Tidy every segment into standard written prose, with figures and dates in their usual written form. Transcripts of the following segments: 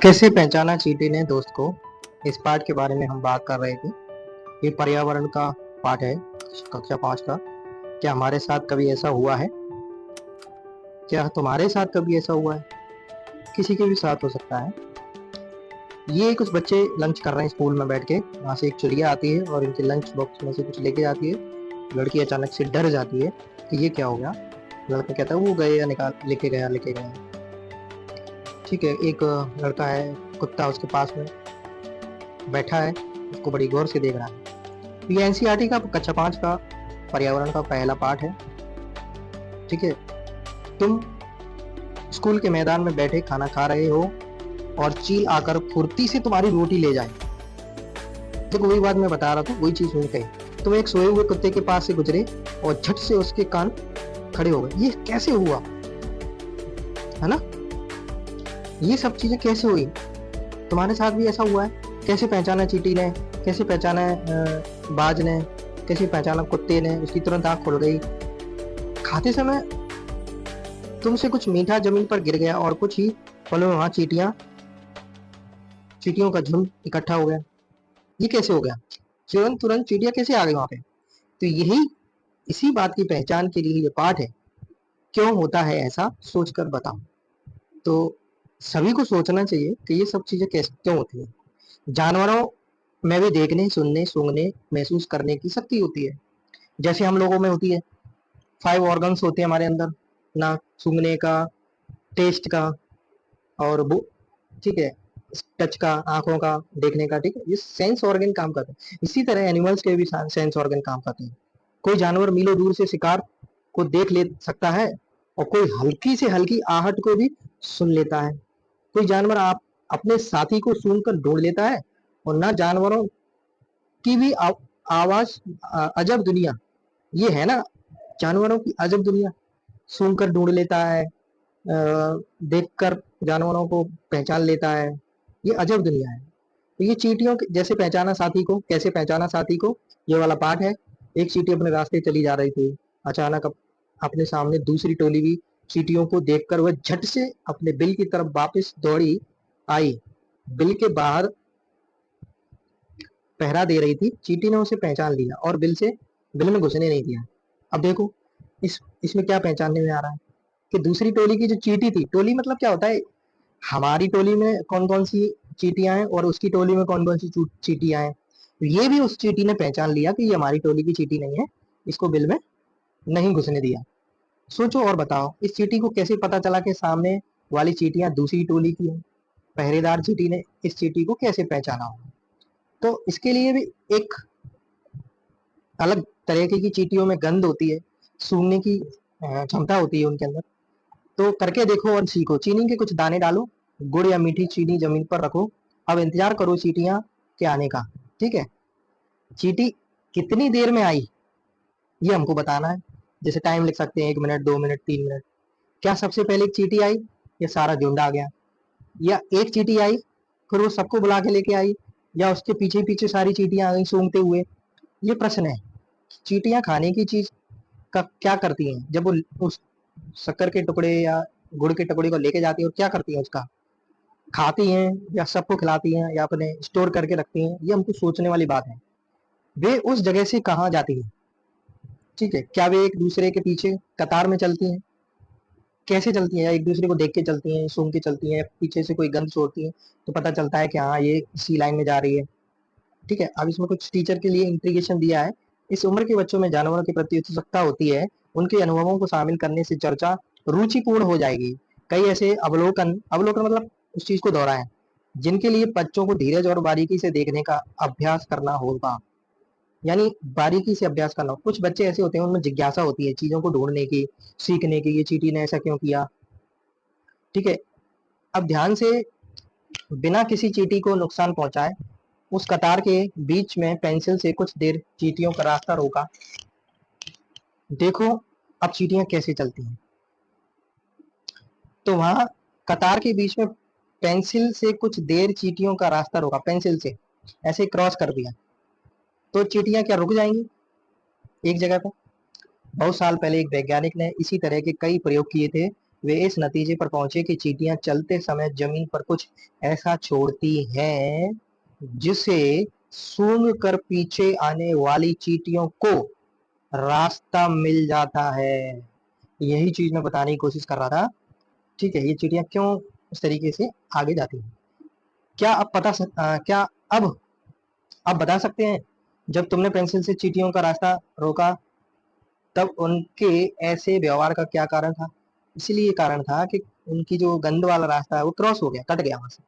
कैसे पहचाना चींटी ने दोस्त को। इस पाठ के बारे में हम बात कर रहे थे। ये पर्यावरण का पाठ है, कक्षा 5 का। क्या हमारे साथ कभी ऐसा हुआ है? क्या तुम्हारे साथ कभी ऐसा हुआ है? किसी के भी साथ हो सकता है। ये कुछ बच्चे लंच कर रहे हैं स्कूल में बैठ के। वहां से एक चिड़िया आती है और इनके लंच बॉक्स में से कुछ लेके जाती है। लड़की अचानक से डर जाती है कि ये क्या हो गया। लड़का कहता है वो गए या निकाल लेके गया। ठीक है, एक लड़का है, कुत्ता उसके पास में बैठा है, उसको बड़ी गौर से देख रहा है। ये एनसीईआरटी का कक्षा 5 का पर्यावरण का पहला पाठ है। ठीक है, तुम स्कूल के मैदान में बैठे खाना खा रहे हो और चील आकर फुर्ती से तुम्हारी रोटी ले जाए। देखो वही बात मैं बता रहा था, वही चीज मैंने कही। तुम एक सोए हुए कुत्ते के पास से गुजरे और झट से उसके कान खड़े हो गए। ये कैसे हुआ है ना? ये सब चीजें कैसे हुई? तुम्हारे साथ भी ऐसा हुआ है? कैसे पहचाना चींटी ने? कैसे पहचाना बाज ने? कैसे पहचाना कुत्ते ने? उसकी तुरंत आंख खुल गई। खाते समय तुमसे कुछ मीठा जमीन पर गिर गया और कुछ ही पलों में वहां चींटियों का झुंड इकट्ठा हो गया। ये कैसे हो गया? तुरंत तुरंत चींटियां कैसे आ गई वहां पे? तो यही इसी बात की पहचान के लिए ये पाठ है। क्यों होता है ऐसा, सोचकर बताओ। तो सभी को सोचना चाहिए कि ये सब चीजें कैसे क्यों होती है। जानवरों में भी देखने, सुनने, सूंघने, महसूस करने की शक्ति होती है, जैसे हम लोगों में होती है। 5 ऑर्गन्स होते हैं हमारे अंदर ना, सूंघने का, टेस्ट का, और ठीक है, टच का, आंखों का, देखने का। ठीक है, ये सेंस ऑर्गन काम करते हैं। इसी तरह एनिमल्स के भी सेंस ऑर्गन काम करते हैं। कोई जानवर मीलों दूर से शिकार को देख ले सकता है और कोई हल्की से हल्की आहट को भी सुन लेता है। कोई जानवर आप अपने साथी को सूंघकर ढूंढ लेता है। और ना जानवरों की भी आवाज, अजब दुनिया ये है ना, जानवरों की अजब दुनिया। सूंघ कर ढूंढ लेता है, देखकर जानवरों को पहचान लेता है। ये अजब दुनिया है। तो ये चींटियों जैसे पहचाना साथी को, कैसे पहचाना साथी को, ये वाला पाठ है। एक चींटी अपने रास्ते चली जा रही थी। अचानक अपने सामने दूसरी टोली भी चींटियों को देखकर वह झट से अपने बिल की तरफ वापस दौड़ी आई। बिल के बाहर पहरा दे रही थी। चींटी ने उसे पहचान लिया और बिल में घुसने नहीं दिया। अब देखो इसमें क्या पहचानने में आ रहा है कि दूसरी टोली की जो चींटी थी, टोली मतलब क्या होता है, हमारी टोली में कौन कौन सी चींटियां हैं और उसकी टोली में कौन कौन सी चींटियां हैं। तो ये भी उस चींटी ने पहचान लिया कि ये हमारी टोली की चींटी नहीं है, इसको बिल में नहीं घुसने दिया। सोचो और बताओ, इस चींटी को कैसे पता चला कि सामने वाली चींटियां दूसरी टोली की है? पहरेदार चींटी ने इस चींटी को कैसे पहचाना होगा? तो इसके लिए भी एक अलग तरीके की चींटियों में गंध होती है, सूंघने की क्षमता होती है उनके अंदर। तो करके देखो और सीखो। चीनी के कुछ दाने डालो, गुड़ या मीठी चीनी जमीन पर रखो। अब इंतजार करो चींटियां के आने का। ठीक है, चींटी कितनी देर में आई ये हमको बताना है। जैसे टाइम लिख सकते हैं, 1 मिनट, 2 मिनट, 3 मिनट। क्या सबसे पहले एक चींटी आई या सारा झुंड आ गया? या एक चींटी आई फिर वो सबको बुला के लेके आई, या उसके पीछे पीछे सारी चींटियां आ गई सूंघते हुए? ये प्रश्न है। चींटियां खाने की चीज का क्या करती हैं जब वो उस शक्कर के टुकड़े या गुड़ के टुकड़े को लेके जाती है, और क्या करती हैं उसका? खाती हैं या सबको खिलाती हैं या अपने स्टोर करके रखती हैं? ये हमको सोचने वाली बात है। वे उस जगह से कहाँ जाती हैं? ठीक है, क्या वे एक दूसरे के पीछे कतार में चलती हैं? कैसे चलती हैं? या एक दूसरे को देख के चलती हैं, सूंघ के चलती हैं, पीछे से कोई गंध छोड़ती हैं तो पता चलता है कि हाँ ये इसी लाइन में जा रही है? ठीक है, अब इसमें कुछ टीचर के लिए इंट्रीगेशन दिया है। इस उम्र के बच्चों में जानवरों के प्रति उत्सुकता होती है। उनके अनुभवों को शामिल करने से चर्चा रुचिपूर्ण हो जाएगी। कई ऐसे अवलोकन अवलोकन मतलब उस चीज को दोहराएं जिनके लिए बच्चों को धीरज और बारीकी से देखने का अभ्यास करना होगा। यानी बारीकी से अभ्यास करना। कुछ बच्चे ऐसे होते हैं, उनमें जिज्ञासा होती है चीजों को ढूंढने की, सीखने की। ये चींटी ने ऐसा क्यों किया? ठीक है, अब ध्यान से, बिना किसी चींटी को नुकसान पहुंचाए, उस कतार के बीच में पेंसिल से कुछ देर चींटियों का रास्ता रोका। देखो अब चींटियां कैसे चलती हैं। तो वहां कतार के बीच में पेंसिल से कुछ देर चींटियों का रास्ता रोका, पेंसिल से ऐसे क्रॉस कर दिया। तो चींटियां क्या रुक जाएंगी एक जगह पर? बहुत साल पहले एक वैज्ञानिक ने इसी तरह के कई प्रयोग किए थे। वे इस नतीजे पर पहुंचे कि चींटियां चलते समय जमीन पर कुछ ऐसा छोड़ती हैं जिसे सूंघ कर पीछे आने वाली चींटियों को रास्ता मिल जाता है। यही चीज मैं बताने की कोशिश कर रहा था। ठीक है, ये चींटियां क्यों उस तरीके से आगे जाती हैं। क्या अब क्या अब आप बता सकते हैं, जब तुमने पेंसिल से चींटियों का रास्ता रोका तब उनके ऐसे व्यवहार का क्या कारण था? इसीलिए कारण था कि उनकी जो गंद वाला रास्ता है वो क्रॉस हो गया, कट गया वहां से।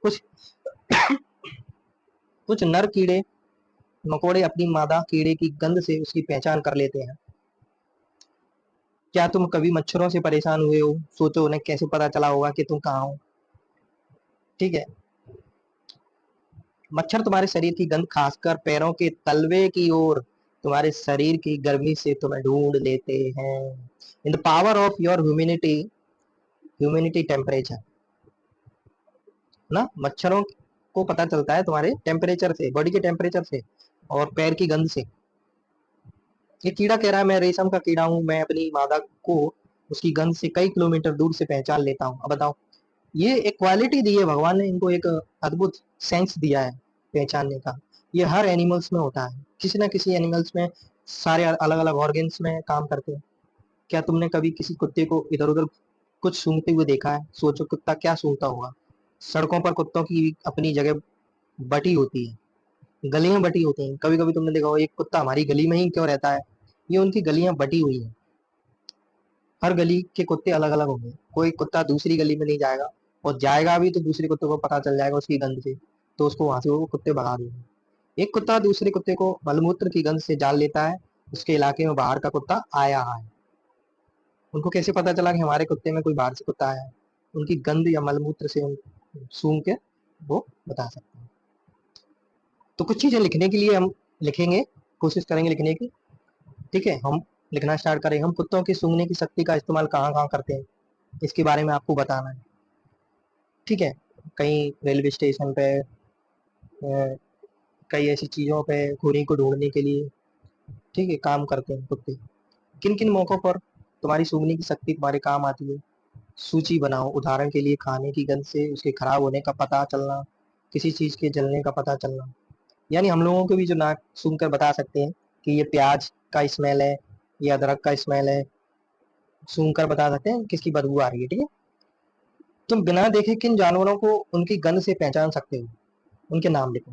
कुछ कुछ नर कीड़े मकोड़े अपनी मादा कीड़े की गंध से उसकी पहचान कर लेते हैं। क्या तुम कभी मच्छरों से परेशान हुए हो? सोचो उन्हें कैसे पता चला होगा कि तुम कहाँ हो। ठीक है, मच्छर तुम्हारे शरीर की गंध, खासकर पैरों के तलवे की ओर, तुम्हारे शरीर की गर्मी से तुम्हें ढूंढ लेते हैं। In the power of your humanity humanity temperature ना, मच्छरों को पता चलता है तुम्हारे टेम्परेचर से, बॉडी के टेम्परेचर से और पैर की गंध से। ये कीड़ा कह रहा है मैं रेशम का कीड़ा हूँ, मैं अपनी मादा को उसकी गंध से कई किलोमीटर दूर से पहचान लेता हूँ। अब बताओ, ये एक क्वालिटी दी है भगवान ने इनको, एक अद्भुत सेंस दिया है पहचानने का। ये हर एनिमल्स में होता है, किसी ना किसी एनिमल्स में सारे अलग अलग ऑर्गन्स में काम करते हैं। क्या तुमने कभी किसी कुत्ते को इधर उधर कुछ सूंघते हुए देखा है? सोचो कुत्ता क्या सूंघता होगा। सड़कों पर कुत्तों की अपनी जगह बटी होती है, गलियां बटी होती हैं। कभी कभी तुमने देखा हो एक कुत्ता हमारी गली में ही क्यों रहता है, ये उनकी गलियां बटी हुई हैं। हर गली के कुत्ते अलग अलग होंगे, कोई कुत्ता दूसरी गली में नहीं जाएगा, और जाएगा भी तो दूसरे कुत्ते को पता चल जाएगा उसकी गंध से, तो उसको वहां से वो कुत्ते भगा देंगे। एक कुत्ता दूसरे कुत्ते को मलमूत्र की गंध से जान लेता है उसके इलाके में बाहर का कुत्ता आया है। उनको कैसे पता चला कि हमारे कुत्ते में कोई बाहर से कुत्ता आया है? उनकी गंध या मलमूत्र से सूंघ के वो बता सकते हैं। तो कुछ चीजें लिखने के लिए हम लिखेंगे, कोशिश करेंगे लिखने की। ठीक है, हम लिखना स्टार्ट करें। हम कुत्तों की सूंघने की शक्ति का इस्तेमाल कहाँ कहाँ करते हैं, इसके बारे में आपको बताना है। ठीक है, कहीं रेलवे स्टेशन पे, कई ऐसी चीजों पे खूनी को ढूंढने के लिए, ठीक है, काम करते हैं कुत्ते। किन किन मौकों पर तुम्हारी सूंघने की शक्ति तुम्हारे काम आती है? सूची बनाओ। उदाहरण के लिए खाने की गंध से उसके खराब होने का पता चलना, किसी चीज के जलने का पता चलना। यानी हम लोगों को भी जो नाक सूंघ कर बता सकते हैं कि ये प्याज का स्मेल है, ये अदरक का स्मेल है, सूंघ कर बता सकते हैं किसकी बदबू आ रही है। ठीक है, तुम बिना देखे किन जानवरों को उनकी गंध से पहचान सकते हो? उनके नाम लिखो।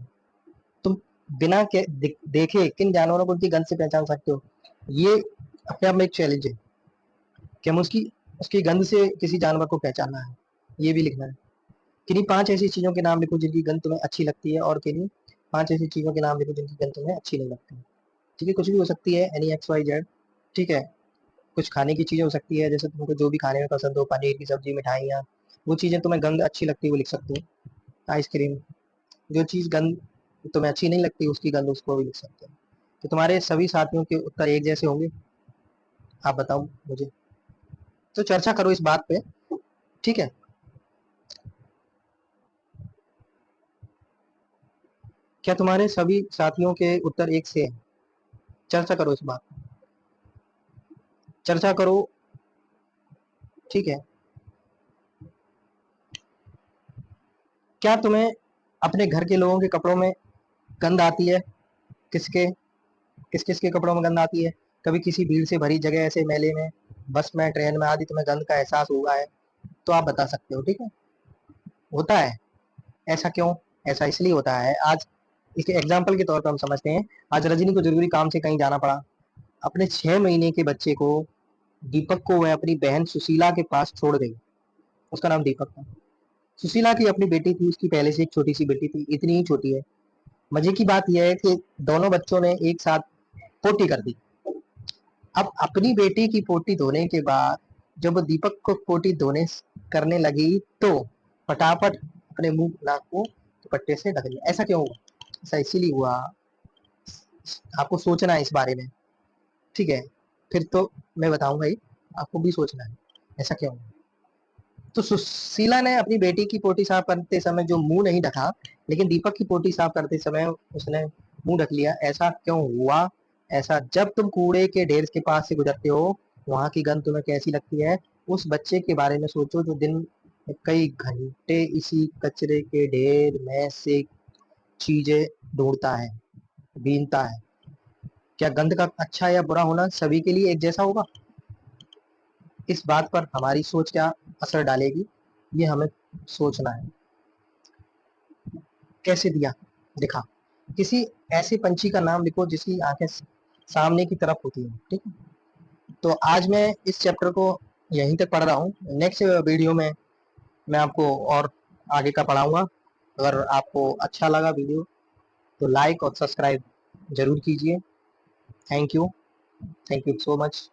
तुम बिना देखे किन जानवरों को उनकी गंध से पहचान सकते हो? ये अपने आप में एक चैलेंज है कि हम उसकी उसकी गंध से किसी जानवर को पहचानना है, ये भी लिखना है। किन्हीं 5 ऐसी चीजों के नाम लिखो जिनकी गंध तुम्हें अच्छी लगती है, और किन्हीं 5 ऐसी चीजों के नाम लिखो जिनकी गंध तुम्हें अच्छी नहीं लगती। ठीक है, कुछ भी हो सकती है, एनी एक्स वाई जेड। ठीक है, कुछ खाने की चीजें हो सकती है, जैसे तुमको जो भी खाने में पसंद हो, पनीर की सब्जी, मिठाइयाँ, वो चीजें तुम्हें गंध अच्छी लगती है वो लिख सकते हो। आइसक्रीम, जो चीज गंध तुम्हें अच्छी नहीं लगती उसकी गंध उसको भी लिख सकते हो। तो तुम्हारे सभी साथियों के उत्तर एक जैसे होंगे? आप बताओ मुझे, तो चर्चा करो इस बात पे। ठीक है, क्या तुम्हारे सभी साथियों के उत्तर एक से हैं? चर्चा करो इस बात पे, चर्चा करो। ठीक है, क्या तुम्हें अपने घर के लोगों के कपड़ों में गंध आती है? किसके किस किस के कपड़ों में गंध आती है? कभी किसी भीड़ से भरी जगह, ऐसे मेले में, बस में, ट्रेन में आदि तुम्हें गंध का एहसास हुआ है? तो आप बता सकते हो। ठीक है, होता है। ऐसा क्यों? ऐसा इसलिए होता है, आज इसके एग्जाम्पल के तौर पर हम समझते हैं। आज रजनी को जरूरी काम से कहीं जाना पड़ा। अपने 6 महीने के बच्चे को, दीपक को, वह अपनी बहन सुशीला के पास छोड़ गई। उसका नाम दीपक था। सुशीला की अपनी बेटी थी, उसकी पहले से एक छोटी सी बेटी थी, इतनी ही छोटी है। मजे की बात यह है कि दोनों बच्चों ने एक साथ पोटी कर दी। अब अपनी बेटी की पोटी धोने के बाद जब वो दीपक को पोटी धोने करने लगी तो फटाफट अपने मुंह नाक को दुपट्टे से ढक लिया। ऐसा क्यों हुआ? ऐसा इसीलिए हुआ, आपको सोचना है इस बारे में। ठीक है, फिर तो मैं बताऊंगा ही, आपको भी सोचना है ऐसा क्यों हुआ। तो सुशीला ने अपनी बेटी की पोटी साफ करते समय जो मुंह नहीं ढका, लेकिन दीपक की पोटी साफ करते समय उसने मुंह ढक लिया। ऐसा क्यों हुआ? ऐसा, जब तुम कूड़े के ढेर के पास से गुजरते हो, वहां की गंध तुम्हें कैसी लगती है? उस बच्चे के बारे में सोचो जो दिन में कई घंटे इसी कचरे के ढेर में से चीजें ढूंढता है, बीनता है। क्या गंध का अच्छा या बुरा होना सभी के लिए एक जैसा होगा? इस बात पर हमारी सोच क्या असर डालेगी, ये हमें सोचना है। कैसे दिया दिखा, किसी ऐसे पंछी का नाम लिखो जिसकी आंखें सामने की तरफ होती हैं, ठीक है? तो आज मैं इस चैप्टर को यहीं तक पढ़ रहा हूँ। नेक्स्ट वीडियो में मैं आपको और आगे का पढ़ाऊंगा। अगर आपको अच्छा लगा वीडियो तो लाइक और सब्सक्राइब जरूर कीजिए। Thank you so much.